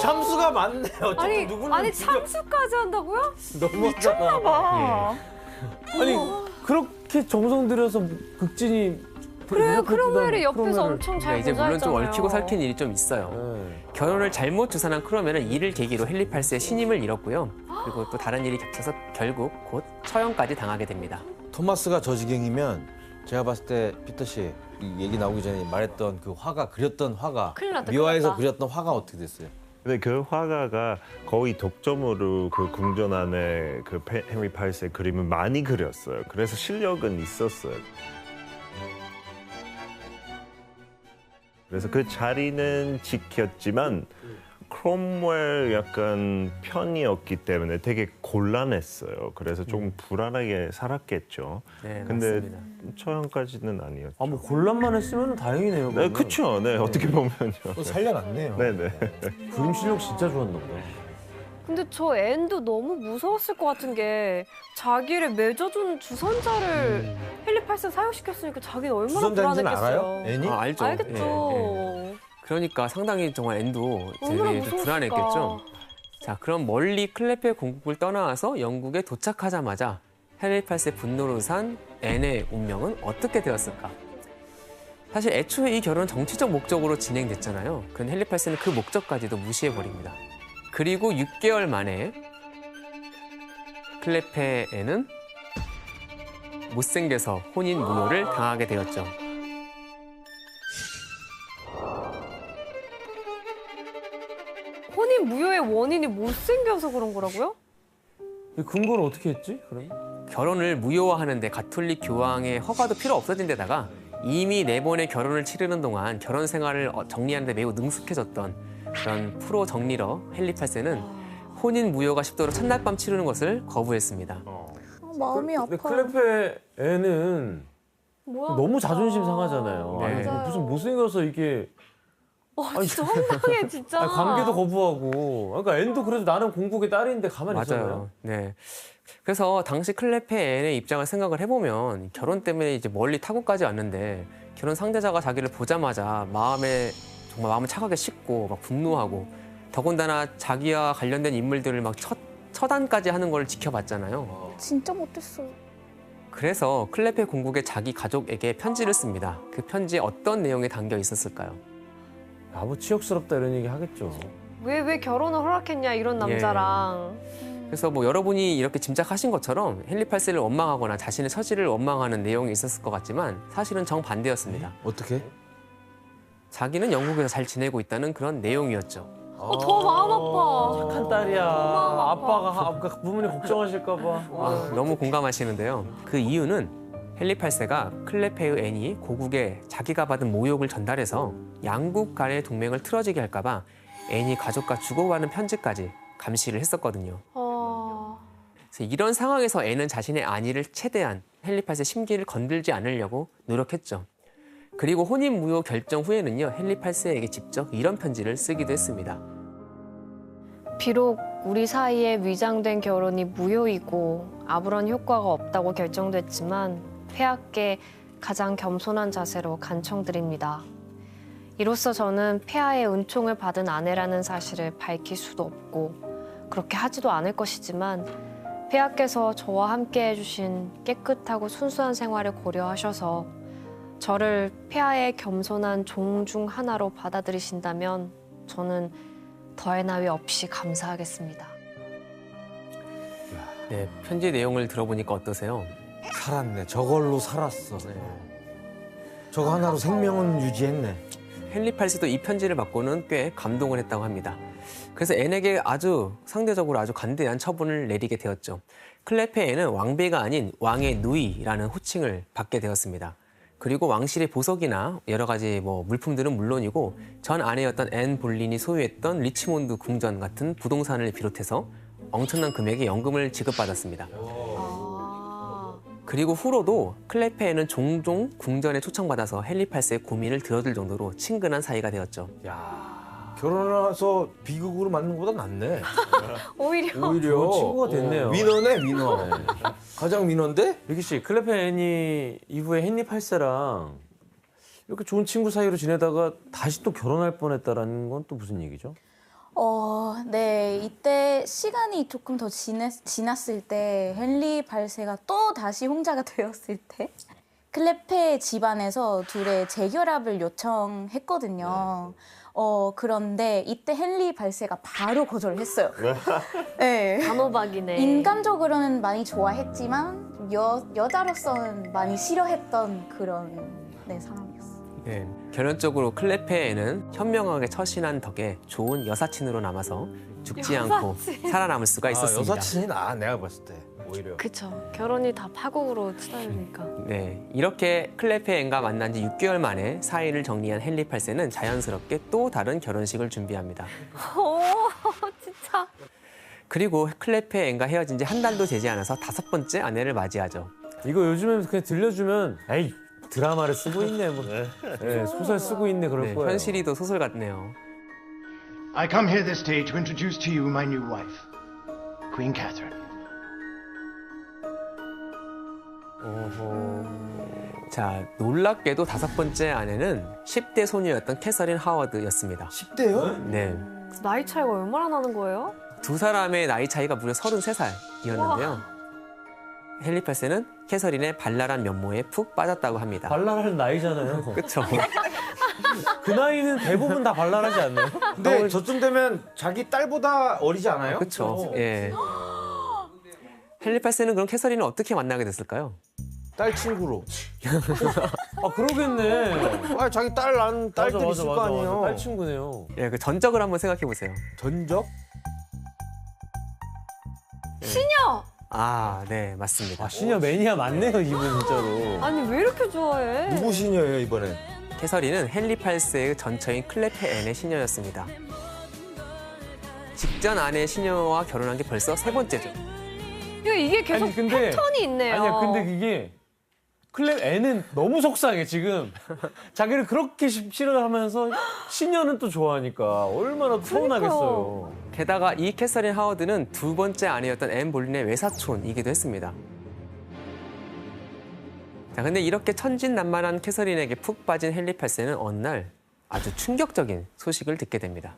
참수가 많네. 어차피 누구는 아니 참수까지 한다고요? 미쳤나 봐. 아니 그렇게 정성 들여서 극진이 그래 크로멜이 옆에서 엄청 잘 이제 물론 좀 모자랐잖아요. 얽히고 설킨 일이 좀 있어요. 결혼을 잘못 주선한 크로멜은 이를 계기로 헨리 8세의 신임을 잃었고요. 그리고 또 다른 일이 겹쳐서 결국 곧 처형까지 당하게 됩니다. 토마스가 저 지경이면 제가 봤을 때 피터 씨, 이 얘기 나오기 전에 말했던 그 화가, 그렸던 화가, 큰일 났다, 미화에서 큰일 그렸던 화가 어떻게 됐어요? 근데 그 화가가 거의 독점으로 그 궁전 안에 그 헨리 8세 그림을 많이 그렸어요. 그래서 실력은 있었어요. 그래서 그 자리는 지켰지만 크롬웰 약간 편이었기 때문에 되게 곤란했어요. 그래서 조금 불안하게 살았겠죠. 네, 근데 맞습니다. 처형까지는 아니었죠. 아, 뭐 곤란만 했으면 다행이네요. 네, 그렇죠. 네, 어떻게 보면요. 또 살려놨네요. 네네. 그림 실력 진짜 좋았나 보다. 근데 저 앤도 너무 무서웠을 것 같은 게 자기를 맺어준 주선자를 헨리 8세 사형시켰으니까 자기는 얼마나 주선자인지는 불안했겠어요. 알아요? 애니? 알죠. 알겠죠. 예, 예. 그러니까 상당히 정말 앤도 얼마나 되게 좀 무서웠을까. 불안했겠죠. 자, 그럼 멀리 클레페 공국을 떠나와서 영국에 도착하자마자 헨리 8세 분노로 산 앤의 운명은 어떻게 되었을까? 사실 애초에 이 결혼은 정치적 목적으로 진행됐잖아요. 그런데 헨리 8세는 그 목적까지도 무시해버립니다. 그리고 6개월 만에 클레페 앤은 못생겨서 혼인 무효를 당하게 되었죠. 혼인 무효의 원인이 못생겨서 그런 거라고요? 이 근거는 어떻게 했지? 그럼? 결혼을 무효화하는데 가톨릭 교황의 허가도 필요 없어진 데다가 이미 4번의 결혼을 치르는 동안 결혼 생활을 정리하는 데 매우 능숙해졌던 그런 프로 정리러 헨리 8세는 혼인 무효가 쉽도록 첫날 밤 치르는 것을 거부했습니다. 마음이 근데 아파요. 클레페 애는 뭐야? 너무 자존심 상하잖아요. 아니, 네. 무슨 못생겨서 이게 진짜 황당해 진짜. 아니, 관계도 거부하고. 그러니까 앤도 그래도 나는 공국의 딸인데 가만히 있잖아요. 맞아요. 네. 그래서 당시 클레페 앤의 입장을 생각을 해보면 결혼 때문에 이제 멀리 타국까지 왔는데 결혼 상대자가 자기를 보자마자 정말 마음을 차가게 씻고 막 분노하고 더군다나 자기와 관련된 인물들을 막 처단까지 하는 걸 지켜봤잖아요. 진짜 못했어요. 그래서 클레페 공국의 자기 가족에게 편지를 씁니다. 그 편지에 어떤 내용이 담겨 있었을까요? 뭐 치욕스럽다 이런 얘기 하겠죠. 왜 결혼을 허락했냐 이런 남자랑. 그래서 뭐 여러분이 이렇게 짐작하신 것처럼 헨리 8세를 원망하거나 자신의 처지를 원망하는 내용이 있었을 것 같지만 사실은 정반대였습니다. 어떻게? 자기는 영국에서 잘 지내고 있다는 그런 내용이었죠. 더 마음 아파. 착한 딸이야. 아빠가 부모님 걱정하실까 봐. 너무 공감하시는데요. 그 이유는 헨리 8세가 클레페의 앤이 고국에 자기가 받은 모욕을 전달해서 양국 간의 동맹을 틀어지게 할까 봐 앤이 가족과 주고받는 편지까지 감시를 했었거든요. 그래서 이런 상황에서 앤은 자신의 안위를 최대한 헨리 8세 심기를 건들지 않으려고 노력했죠. 그리고 혼인 무효 결정 후에는요, 헨리 8세에게 직접 이런 편지를 쓰기도 했습니다. 비록 우리 사이에 위장된 결혼이 무효이고 아무런 효과가 없다고 결정됐지만 폐하께 가장 겸손한 자세로 간청드립니다. 이로써 저는 폐하의 은총을 받은 아내라는 사실을 밝힐 수도 없고 그렇게 하지도 않을 것이지만 폐하께서 저와 함께 해주신 깨끗하고 순수한 생활을 고려하셔서 저를 폐하의 겸손한 종 중 하나로 받아들이신다면 저는 더할 나위 없이 감사하겠습니다. 네, 편지 내용을 들어보니까 어떠세요? 살았네. 저걸로 살았어. 저거 하나로 생명은 유지했네. 헨리 8세도 이 편지를 받고는 꽤 감동을 했다고 합니다. 그래서 앤에게 상대적으로 아주 관대한 처분을 내리게 되었죠. 클레페 앤은 왕비가 아닌 왕의 누이라는 호칭을 받게 되었습니다. 그리고 왕실의 보석이나 여러 가지 물품들은 물론이고 전 아내였던 앤 볼린이 소유했던 리치몬드 궁전 같은 부동산을 비롯해서 엄청난 금액의 연금을 지급받았습니다. 그리고 후로도 클레페 앤은 종종 궁전에 초청받아서 헨리 8세의 고민을 들어줄 정도로 친근한 사이가 되었죠. 야, 결혼해서 비극으로 맞는 것보다 낫네. 오히려. 좋은 친구가 됐네요. 위너네, 위너. 가장 위너인데? 리기 씨, 클레페 앤이 이후에 헨리 8세랑 이렇게 좋은 친구 사이로 지내다가 다시 또 결혼할 뻔했다라는 건 또 무슨 얘기죠? 네. 이때 시간이 조금 더 지났을 때 헨리 8세가 또 다시 홍자가 되었을 때 클레페 집안에서 둘의 재결합을 요청했거든요. 그런데 이때 헨리 8세가 바로 거절을 했어요. 네. 단호박이네. 인간적으로는 많이 좋아했지만 여자로서는 많이 싫어했던 그런 사람이었어요. 네, 결론적으로 클레페에는 현명하게 처신한 덕에 좋은 여사친으로 남아서 죽지 않고 살아남을 수가 있었습니다. 여사친이 나 내가 봤을 때 오히려. 그쵸. 결혼이 다 파국으로 치달으니까. 네, 이렇게 클레페 앤과 만난 지 6개월 만에 사이를 정리한 헨리 8세는 자연스럽게 또 다른 결혼식을 준비합니다. 오, 진짜. 그리고 클레페 앤과 헤어진 지 한 달도 되지 않아서 5번째 아내를 맞이하죠. 이거 요즘에 그냥 들려주면 에이 드라마를 쓰고 있네 뭐. 네, 소설 쓰고 있네 그럴 네, 거예요. 현실이 더 소설 같네요. I come here this day to introduce to you my new wife, Queen Catherine. 자, 놀랍게도 5번째 아내는 10대 소녀였던 캐서린 하워드였습니다. 10대요? 네, 나이 차이가 얼마나 나는 거예요? 두 사람의 나이 차이가 무려 33살이었는데요. 헨리 8세는 캐서린의 발랄한 면모에 푹 빠졌다고 합니다. 발랄할 나이잖아요. 그렇죠. 그 나이는 대부분 다 발랄하지 않나요? 근데 저쯤 되면 자기 딸보다 어리지 않아요? 그렇죠. 예. 헨리 8세는 그럼 캐서린을 어떻게 만나게 됐을까요? 딸 친구로. 아 그러겠네. 아 자기 딸 낳은 딸들 있을 거 아니에요. 딸 친구네요. 예, 그 전적을 한번 생각해 보세요. 전적? 아, 네, 맞습니다. 아 시녀 매니아 맞네요 이분 진짜로. 아니 왜 이렇게 좋아해? 누구 시녀예요 이번엔? 캐서린은 헨리 8세의 전처인 클레페 앤의 시녀였습니다. 직전 아내 시녀와 결혼한 게 벌써 3번째죠. 이게 계속 아니, 근데- 패턴이 있네요. 아니야 근데 그게 클랩 애는 너무 속상해 지금. 자기를 그렇게 싫어하면서 시녀는 또 좋아하니까 얼마나 서운하겠어요. 게다가 이 캐서린 하워드는 2번째 아내였던 앤 볼린의 외사촌이기도 했습니다. 자, 근데 이렇게 천진난만한 캐서린에게 푹 빠진 헨리 8세는 어느 날 아주 충격적인 소식을 듣게 됩니다.